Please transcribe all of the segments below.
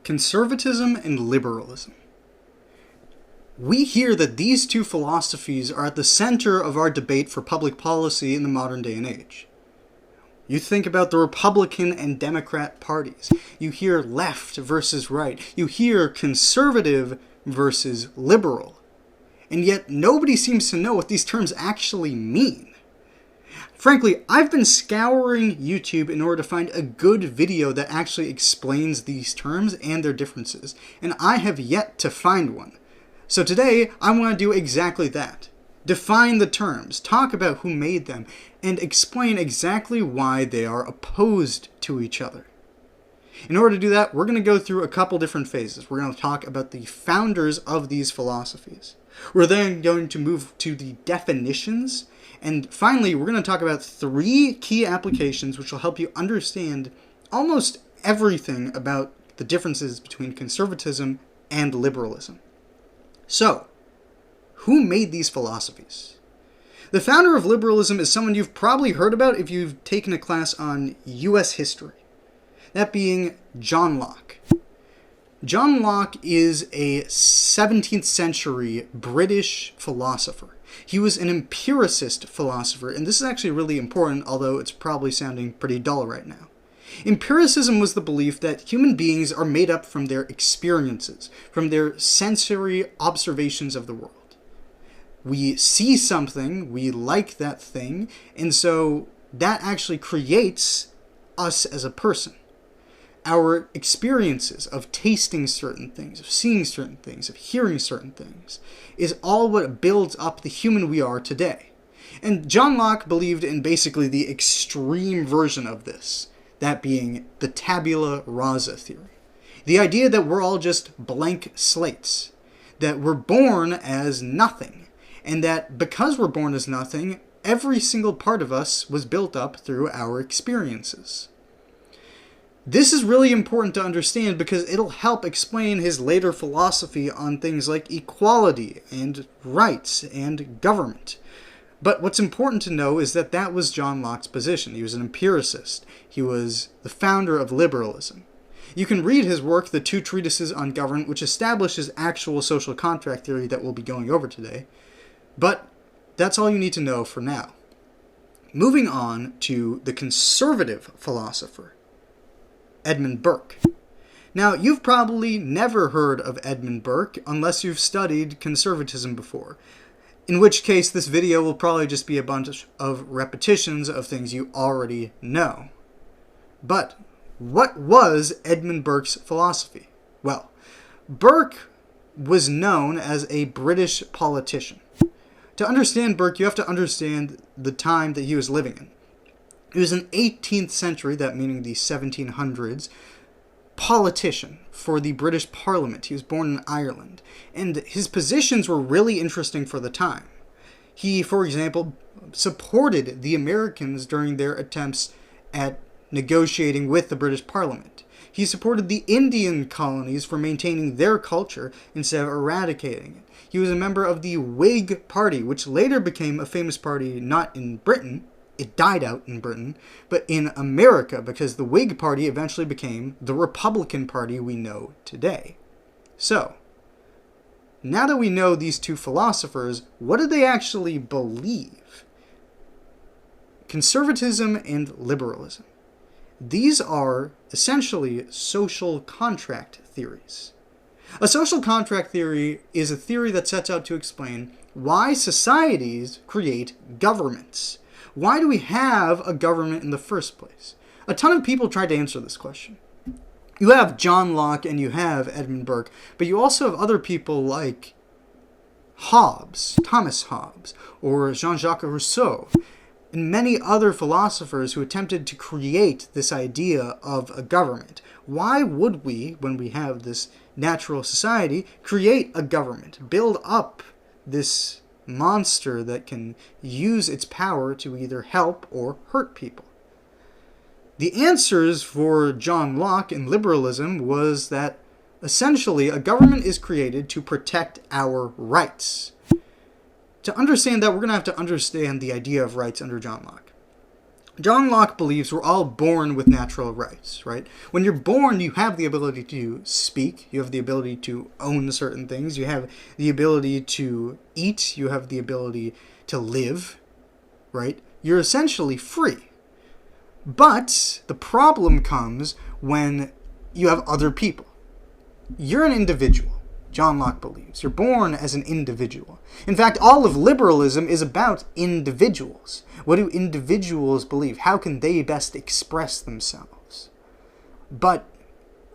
Conservatism and liberalism. We hear that these two philosophies are at the center of our debate for public policy in the modern day and age. You think about the Republican and Democrat parties. You hear left versus right. You hear conservative versus liberal. And yet nobody seems to know what these terms actually mean. Frankly, I've been scouring YouTube in order to find a good video that actually explains these terms and their differences, and I have yet to find one. So today, I want to do exactly that. Define the terms, talk about who made them, and explain exactly why they are opposed to each other. In order to do that, we're going to go through a couple different phases. We're going to talk about the founders of these philosophies. We're then going to move to the definitions. And finally, we're going to talk about 3 key applications which will help you understand almost everything about the differences between conservatism and liberalism. So, who made these philosophies? The founder of liberalism is someone you've probably heard about if you've taken a class on U.S. history. That being John Locke. John Locke is a 17th century British philosopher. He was an empiricist philosopher, and this is actually really important, although it's probably sounding pretty dull right now. Empiricism was the belief that human beings are made up from their experiences, from their sensory observations of the world. We see something, we like that thing, and so that actually creates us as a person. Our experiences of tasting certain things, of seeing certain things, of hearing certain things, is all what builds up the human we are today. And John Locke believed in basically the extreme version of this, that being the tabula rasa theory. The idea that we're all just blank slates, that we're born as nothing, and that because we're born as nothing, every single part of us was built up through our experiences. This is really important to understand because it'll help explain his later philosophy on things like equality and rights and government. But what's important to know is that that was John Locke's position. He was an empiricist. He was the founder of liberalism. You can read his work, The 2 Treatises on Government, which establishes actual social contract theory that we'll be going over today. But that's all you need to know for now. Moving on to the conservative philosopher, Edmund Burke. Now, you've probably never heard of Edmund Burke unless you've studied conservatism before, in which case this video will probably just be a bunch of repetitions of things you already know. But what was Edmund Burke's philosophy? Well, Burke was known as a British politician. To understand Burke, you have to understand the time that he was living in. He was an 18th century, that meaning the 1700s, politician for the British Parliament. He was born in Ireland, and his positions were really interesting for the time. He, for example, supported the Americans during their attempts at negotiating with the British Parliament. He supported the Indian colonies for maintaining their culture instead of eradicating it. He was a member of the Whig Party, which later became a famous party not in Britain. It died out in Britain, but in America, because the Whig Party eventually became the Republican Party we know today. So, now that we know these two philosophers, what did they actually believe? Conservatism and liberalism. These are essentially social contract theories. A social contract theory is a theory that sets out to explain why societies create governments. Why do we have a government in the first place? A ton of people tried to answer this question. You have John Locke and you have Edmund Burke, but you also have other people like Hobbes, Thomas Hobbes, or Jean-Jacques Rousseau, and many other philosophers who attempted to create this idea of a government. Why would we, when we have this natural society, create a government, build up this monster that can use its power to either help or hurt people? The answers for John Locke in liberalism was that essentially a government is created to protect our rights. To understand that, we're going to have to understand the idea of rights under John Locke. John Locke believes we're all born with natural rights, right? When you're born, you have the ability to speak, you have the ability to own certain things, you have the ability to eat, you have the ability to live, right? You're essentially free. But the problem comes when you have other people. You're an individual, John Locke believes. You're born as an individual. In fact, all of liberalism is about individuals. What do individuals believe? How can they best express themselves? But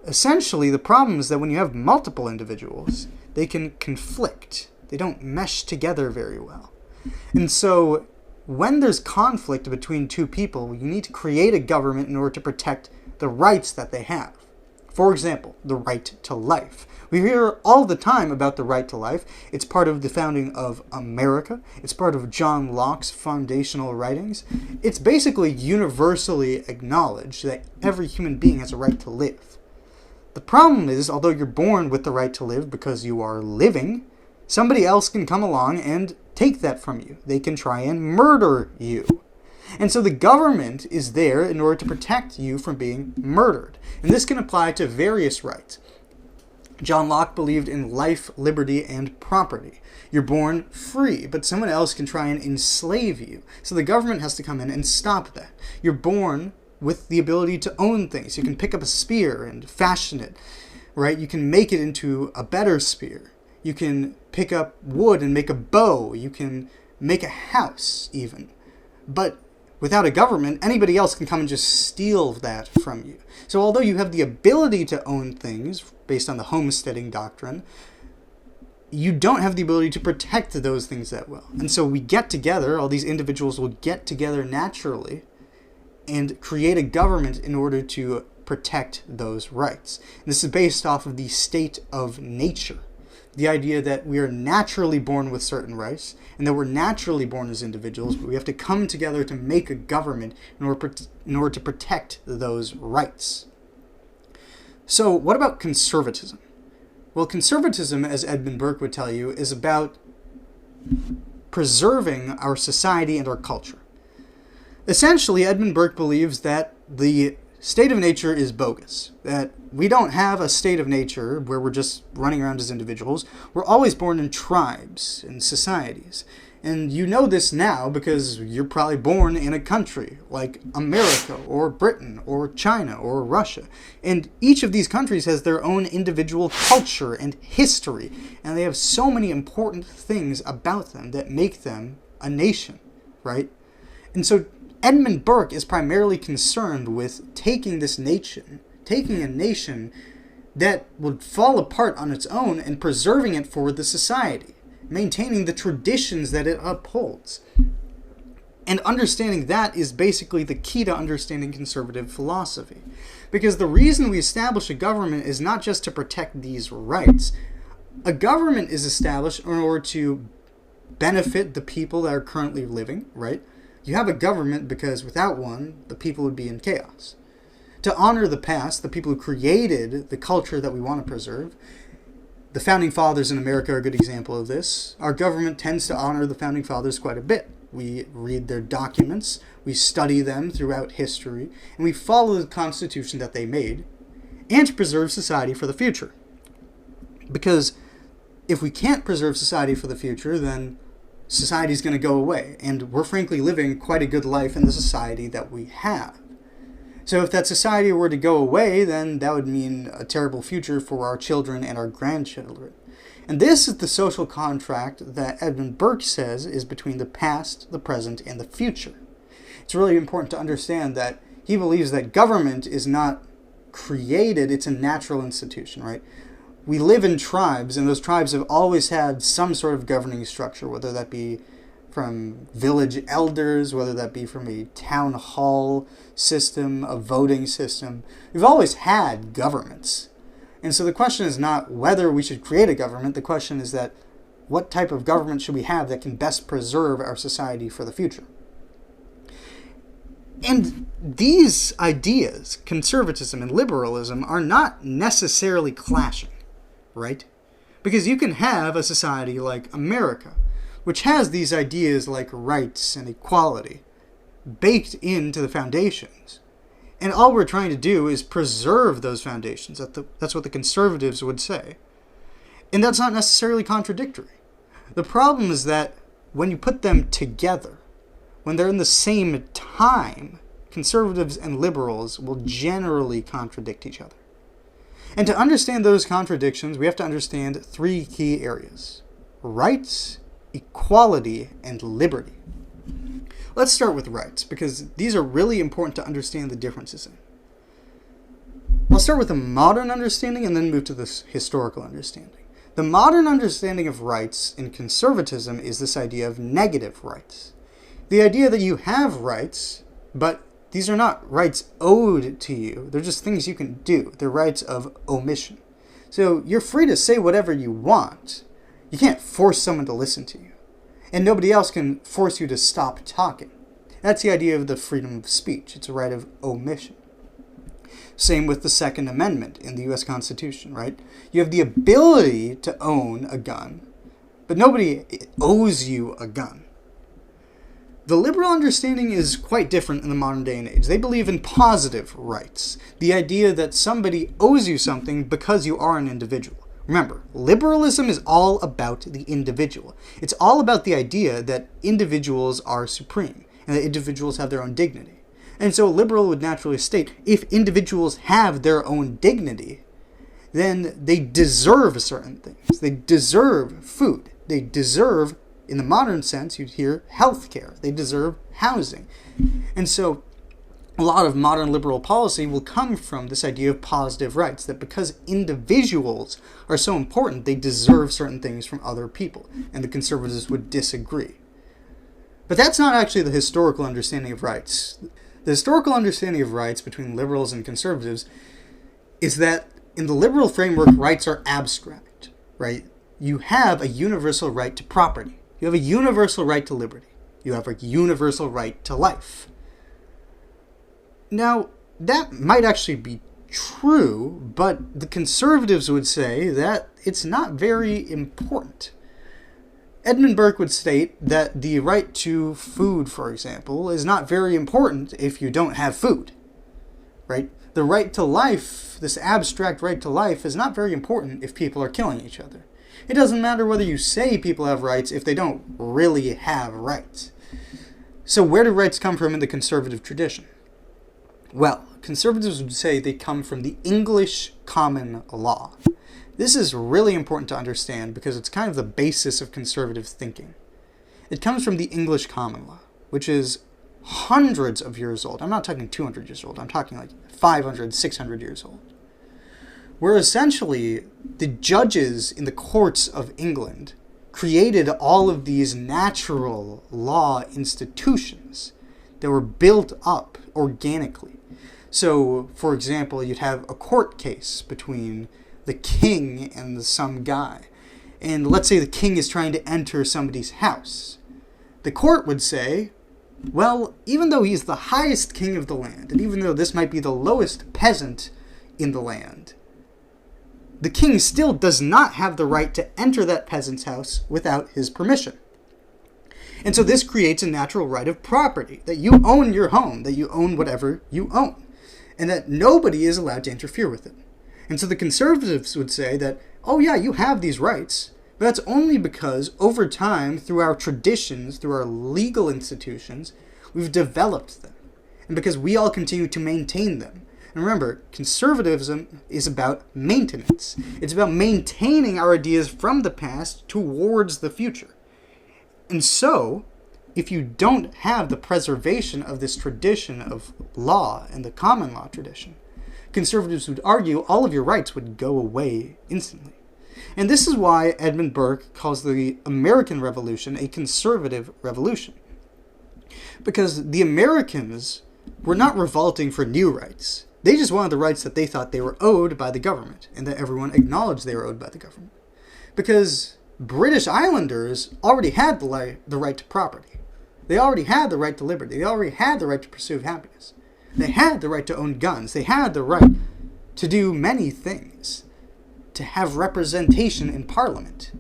essentially, the problem is that when you have multiple individuals, they can conflict. They don't mesh together very well. And so when there's conflict between two people, you need to create a government in order to protect the rights that they have. For example, the right to life. We hear all the time about the right to life. It's part of the founding of America. It's part of John Locke's foundational writings. It's basically universally acknowledged that every human being has a right to live. The problem is, although you're born with the right to live because you are living, somebody else can come along and take that from you. They can try and murder you. And so the government is there in order to protect you from being murdered. And this can apply to various rights. John Locke believed in life, liberty, and property. You're born free, but someone else can try and enslave you. So the government has to come in and stop that. You're born with the ability to own things. You can pick up a spear and fashion it, right? You can make it into a better spear. You can pick up wood and make a bow. You can make a house, even. But without a government, anybody else can come and just steal that from you. So although you have the ability to own things based on the homesteading doctrine, you don't have the ability to protect those things that well. And so we get together, all these individuals will get together naturally and create a government in order to protect those rights. And this is based off of the state of nature. The idea that we are naturally born with certain rights, and that we're naturally born as individuals, but we have to come together to make a government in order to protect those rights. So what about conservatism? Well, conservatism, as Edmund Burke would tell you, is about preserving our society and our culture. Essentially, Edmund Burke believes that the state of nature is bogus, that we don't have a state of nature where we're just running around as individuals. We're always born in tribes and societies. And you know this now because you're probably born in a country like America or Britain or China or Russia. And each of these countries has their own individual culture and history. And they have so many important things about them that make them a nation, right? And so Edmund Burke is primarily concerned with taking this nation, taking a nation that would fall apart on its own and preserving it for the society, maintaining the traditions that it upholds. And understanding that is basically the key to understanding conservative philosophy. Because the reason we establish a government is not just to protect these rights. A government is established in order to benefit the people that are currently living, right? You have a government because without one, the people would be in chaos. To honor the past, the people who created the culture that we want to preserve, the Founding Fathers in America are a good example of this. Our government tends to honor the Founding Fathers quite a bit. We read their documents, we study them throughout history, and we follow the Constitution that they made, and to preserve society for the future. Because if we can't preserve society for the future, then society is going to go away, and we're frankly living quite a good life in the society that we have. So if that society were to go away, then that would mean a terrible future for our children and our grandchildren. And this is the social contract that Edmund Burke says is between the past, the present, and the future. It's really important to understand that he believes that government is not created, it's a natural institution, right? We live in tribes, and those tribes have always had some sort of governing structure, whether that be from village elders, whether that be from a town hall system, a voting system. We've always had governments. And so the question is not whether we should create a government. The question is that what type of government should we have that can best preserve our society for the future? And these ideas, conservatism and liberalism, are not necessarily clashing, right? Because you can have a society like America, which has these ideas like rights and equality, baked into the foundations. And all we're trying to do is preserve those foundations. That's what the conservatives would say. And that's not necessarily contradictory. The problem is that when you put them together, when they're in the same time, conservatives and liberals will generally contradict each other. And to understand those contradictions, we have to understand three key areas: rights, equality, and liberty. Let's start with rights, because these are really important to understand the differences in. I'll start with a modern understanding and then move to this historical understanding. The modern understanding of rights in conservatism is this idea of negative rights. The idea that you have rights, but these are not rights owed to you. They're just things you can do. They're rights of omission. So you're free to say whatever you want. You can't force someone to listen to you. And nobody else can force you to stop talking. That's the idea of the freedom of speech. It's a right of omission. Same with the Second Amendment in the U.S. Constitution, right? You have the ability to own a gun, but nobody owes you a gun. The liberal understanding is quite different in the modern day and age. They believe in positive rights, the idea that somebody owes you something because you are an individual. Remember, liberalism is all about the individual. It's all about the idea that individuals are supreme and that individuals have their own dignity. And so a liberal would naturally state, if individuals have their own dignity, then they deserve certain things. They deserve food. They deserve, in the modern sense, you'd hear healthcare. They deserve housing. And so a lot of modern liberal policy will come from this idea of positive rights, that because individuals are so important, they deserve certain things from other people. And the conservatives would disagree. But that's not actually the historical understanding of rights. The historical understanding of rights between liberals and conservatives is that in the liberal framework, rights are abstract, right? You have a universal right to property. You have a universal right to liberty. You have a universal right to life. Now, that might actually be true, but the conservatives would say that it's not very important. Edmund Burke would state that the right to food, for example, is not very important if you don't have food, right? The right to life, this abstract right to life, is not very important if people are killing each other. It doesn't matter whether you say people have rights if they don't really have rights. So where do rights come from in the conservative tradition? Well, conservatives would say they come from the English common law. This is really important to understand because it's kind of the basis of conservative thinking. It comes from the English common law, which is hundreds of years old. I'm not talking 200 years old. I'm talking like 500, 600 years old. Where essentially the judges in the courts of England created all of these natural law institutions that were built up organically. So, for example, you'd have a court case between the king and some guy. And let's say the king is trying to enter somebody's house. The court would say, well, even though he's the highest king of the land, and even though this might be the lowest peasant in the land, the king still does not have the right to enter that peasant's house without his permission. And so this creates a natural right of property, that you own your home, that you own whatever you own, and that nobody is allowed to interfere with it. And so the conservatives would say that, oh yeah, you have these rights, but that's only because over time, through our traditions, through our legal institutions, we've developed them. And because we all continue to maintain them. And remember, conservatism is about maintenance. It's about maintaining our ideas from the past towards the future. And so, if you don't have the preservation of this tradition of law and the common law tradition, conservatives would argue all of your rights would go away instantly. And this is why Edmund Burke calls the American Revolution a conservative revolution. Because the Americans were not revolting for new rights. They just wanted the rights that they thought they were owed by the government, and that everyone acknowledged they were owed by the government. Because British Islanders already had the right to property. They already had the right to liberty. They already had the right to pursue happiness. They had the right to own guns. They had the right to do many things, to have representation in Parliament.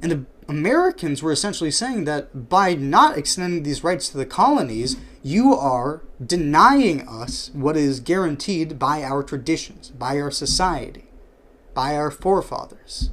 And the Americans were essentially saying that by not extending these rights to the colonies, You are denying us what is guaranteed by our traditions, by our society, by our forefathers.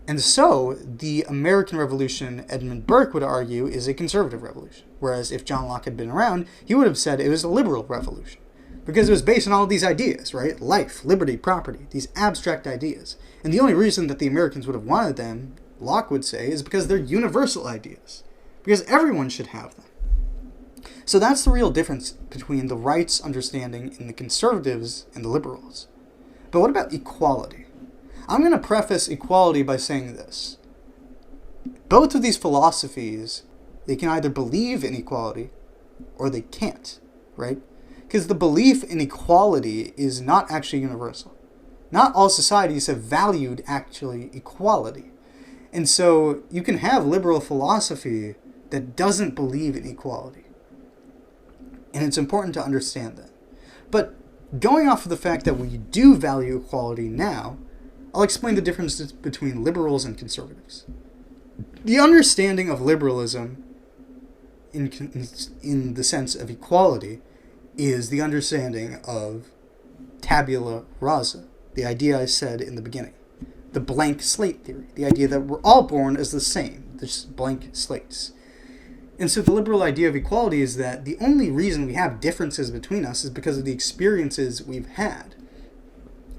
And so, the American Revolution, Edmund Burke would argue, is a conservative revolution. Whereas if John Locke had been around, he would have said it was a liberal revolution. Because it was based on all of these ideas, right? Life, liberty, property, these abstract ideas. And the only reason that the Americans would have wanted them, Locke would say, is because they're universal ideas. Because everyone should have them. So that's the real difference between the rights understanding in the conservatives and the liberals. But what about equality? I'm going to preface equality by saying this. Both of these philosophies, they can either believe in equality or they can't, right? Because the belief in equality is not actually universal. Not all societies have valued actually equality. And so you can have liberal philosophy that doesn't believe in equality. And it's important to understand that. But going off of the fact that we do value equality now, I'll explain the differences between liberals and conservatives. The understanding of liberalism in the sense of equality is the understanding of tabula rasa, the idea I said in the beginning, the blank slate theory, the idea that we're all born as the same, just blank slates. And so the liberal idea of equality is that the only reason we have differences between us is because of the experiences we've had.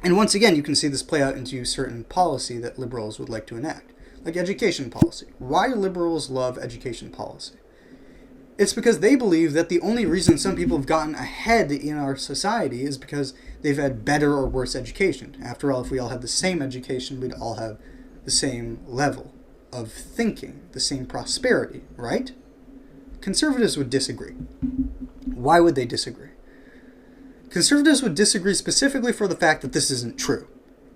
And once again, you can see this play out into certain policy that liberals would like to enact, like education policy. Why do liberals love education policy? It's because they believe that the only reason some people have gotten ahead in our society is because they've had better or worse education. After all, if we all had the same education, we'd all have the same level of thinking, the same prosperity, right? Conservatives would disagree. Why would they disagree? Conservatives would disagree specifically for the fact that this isn't true.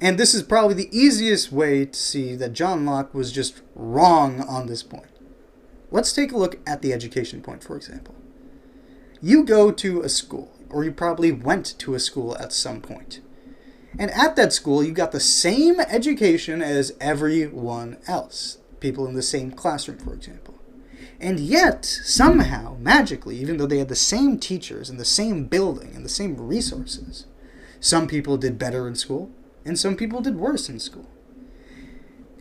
And this is probably the easiest way to see that John Locke was just wrong on this point. Let's take a look at the education point, for example. You go to a school, or you probably went to a school at some point. And at that school, you got the same education as everyone else. People in the same classroom, for example. And yet, somehow, magically, even though they had the same teachers and the same building and the same resources, some people did better in school, and some people did worse in school.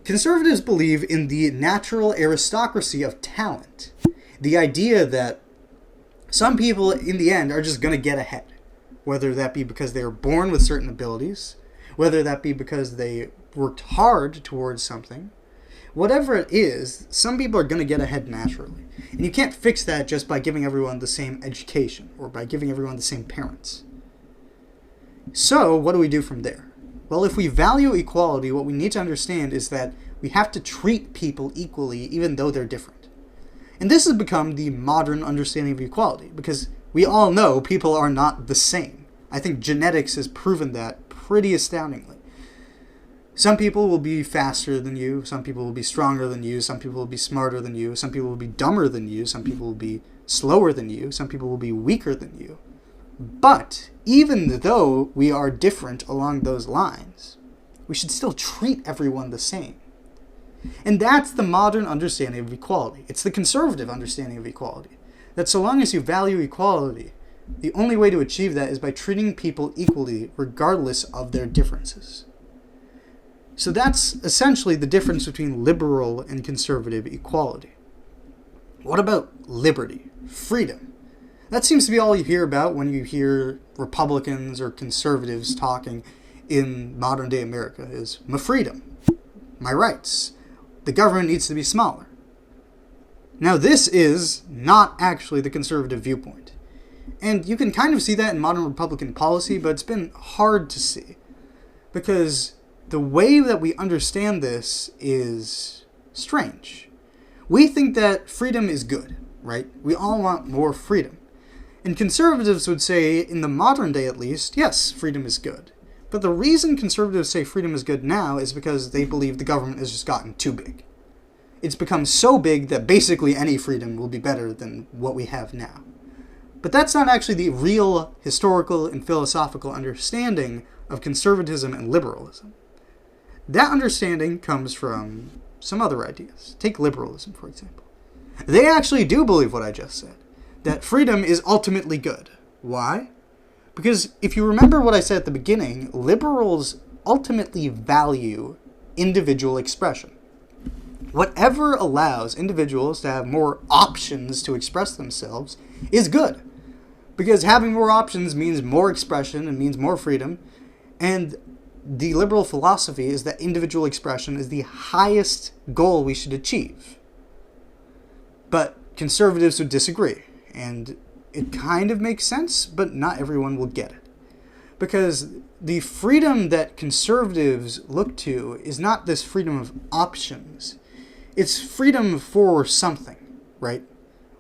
Conservatives believe in the natural aristocracy of talent. The idea that some people, in the end, are just going to get ahead. Whether that be because they were born with certain abilities, whether that be because they worked hard towards something. Whatever it is, some people are going to get ahead naturally. And you can't fix that just by giving everyone the same education or by giving everyone the same parents. So, what do we do from there? Well, if we value equality, what we need to understand is that we have to treat people equally even though they're different. And this has become the modern understanding of equality because we all know people are not the same. I think genetics has proven that pretty astoundingly. Some people will be faster than you, some people will be stronger than you, some people will be smarter than you, some people will be dumber than you, some people will be slower than you, some people will be weaker than you. But even though we are different along those lines, we should still treat everyone the same. And that's the modern understanding of equality. It's the conservative understanding of equality. That so long as you value equality, the only way to achieve that is by treating people equally regardless of their differences. So that's essentially the difference between liberal and conservative equality. What about liberty, freedom? That seems to be all you hear about when you hear Republicans or conservatives talking in modern day America is my freedom, my rights. The government needs to be smaller. Now this is not actually the conservative viewpoint. And you can kind of see that in modern Republican policy, but it's been hard to see. Because the way that we understand this is strange. We think that freedom is good, right? We all want more freedom. And conservatives would say, in the modern day at least, yes, freedom is good. But the reason conservatives say freedom is good now is because they believe the government has just gotten too big. It's become so big that basically any freedom will be better than what we have now. But that's not actually the real historical and philosophical understanding of conservatism and liberalism. That understanding comes from some other ideas. Take liberalism, for example. They actually do believe what I just said. that freedom is ultimately good. Why? Because if you remember what I said at the beginning, liberals ultimately value individual expression. Whatever allows individuals to have more options to express themselves is good. Because having more options means more expression and means more freedom. And the liberal philosophy is that individual expression is the highest goal we should achieve. But conservatives would disagree. And it kind of makes sense, but not everyone will get it. Because the freedom that conservatives look to is not this freedom of options. It's freedom for something, right?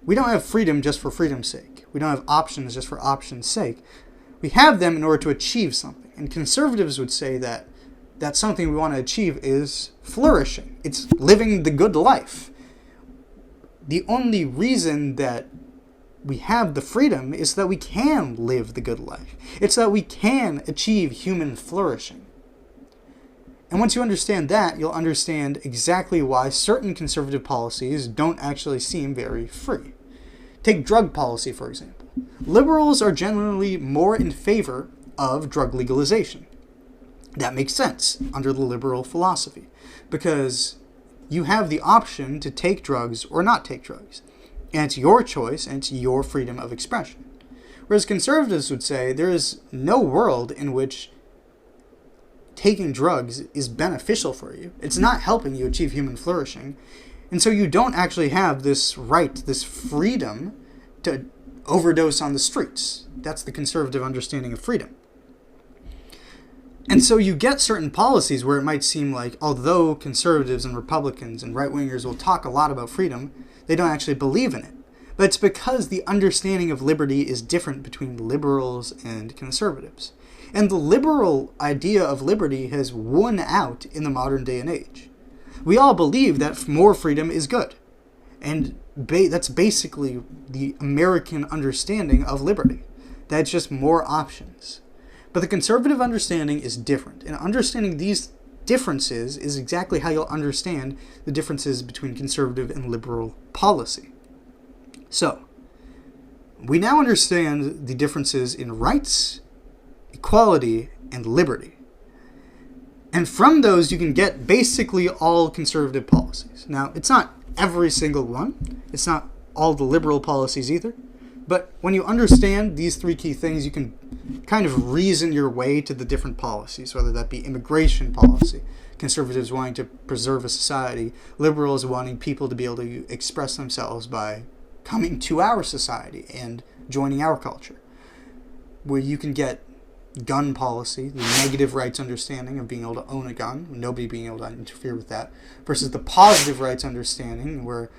We don't have freedom just for freedom's sake. We don't have options just for options' sake. We have them in order to achieve something. And conservatives would say that that something we want to achieve is flourishing. It's living the good life. The only reason that we have the freedom is so that we can live the good life. It's that we can achieve human flourishing. And once you understand that, you'll understand exactly why certain conservative policies don't actually seem very free. Take drug policy, for example. Liberals are generally more in favor of drug legalization. That makes sense under the liberal philosophy, because you have the option to take drugs or not take drugs. And it's your choice, and it's your freedom of expression. Whereas conservatives would say there is no world in which taking drugs is beneficial for you. It's not helping you achieve human flourishing. And so you don't actually have this right, this freedom to overdose on the streets. That's the conservative understanding of freedom. And so you get certain policies where it might seem like, although conservatives and Republicans and right-wingers will talk a lot about freedom, they don't actually believe in it. But it's because the understanding of liberty is different between liberals and conservatives. And the liberal idea of liberty has won out in the modern day and age. We all believe that more freedom is good. And that's basically the American understanding of liberty. That it's just more options. But the conservative understanding is different. And understanding these differences is exactly how you'll understand the differences between conservative and liberal policy. So, we now understand the differences in rights, equality, and liberty. And from those, you can get basically all conservative policies. Now, it's not every single one. It's not all the liberal policies either. But when you understand these three key things, you can kind of reason your way to the different policies, whether that be immigration policy, conservatives wanting to preserve a society, liberals wanting people to be able to express themselves by coming to our society and joining our culture, where you can get gun policy, the negative rights understanding of being able to own a gun, nobody being able to interfere with that, versus the positive rights understanding where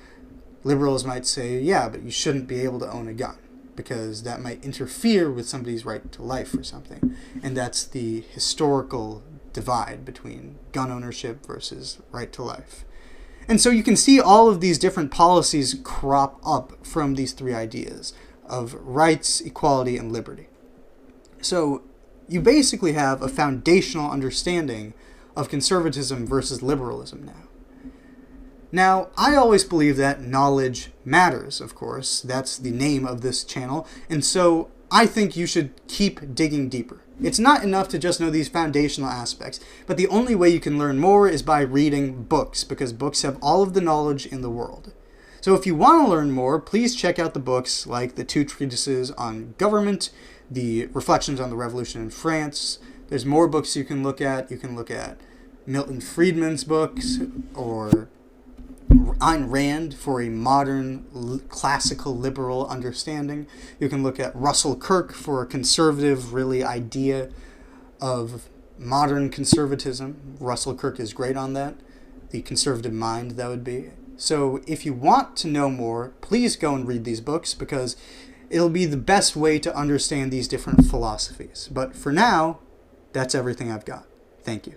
liberals might say, yeah, but you shouldn't be able to own a gun because that might interfere with somebody's right to life or something. And that's the historical divide between gun ownership versus right to life. And so you can see all of these different policies crop up from these three ideas of rights, equality, and liberty. So you basically have a foundational understanding of conservatism versus liberalism now. Now, I always believe that knowledge matters, of course. That's the name of this channel. And so I think you should keep digging deeper. It's not enough to just know these foundational aspects, but the only way you can learn more is by reading books, because books have all of the knowledge in the world. So if you want to learn more, please check out the books like the 2 treatises on government, the Reflections on the Revolution in France. There's more books you can look at. You can look at Milton Friedman's books, or Ayn Rand for a modern classical liberal understanding. You can look at Russell Kirk for a conservative really idea of modern conservatism. Russell Kirk is great on that. The conservative mind, that would be. So if you want to know more, please go and read these books, because it'll be the best way to understand these different philosophies. But for now, that's everything I've got. Thank you.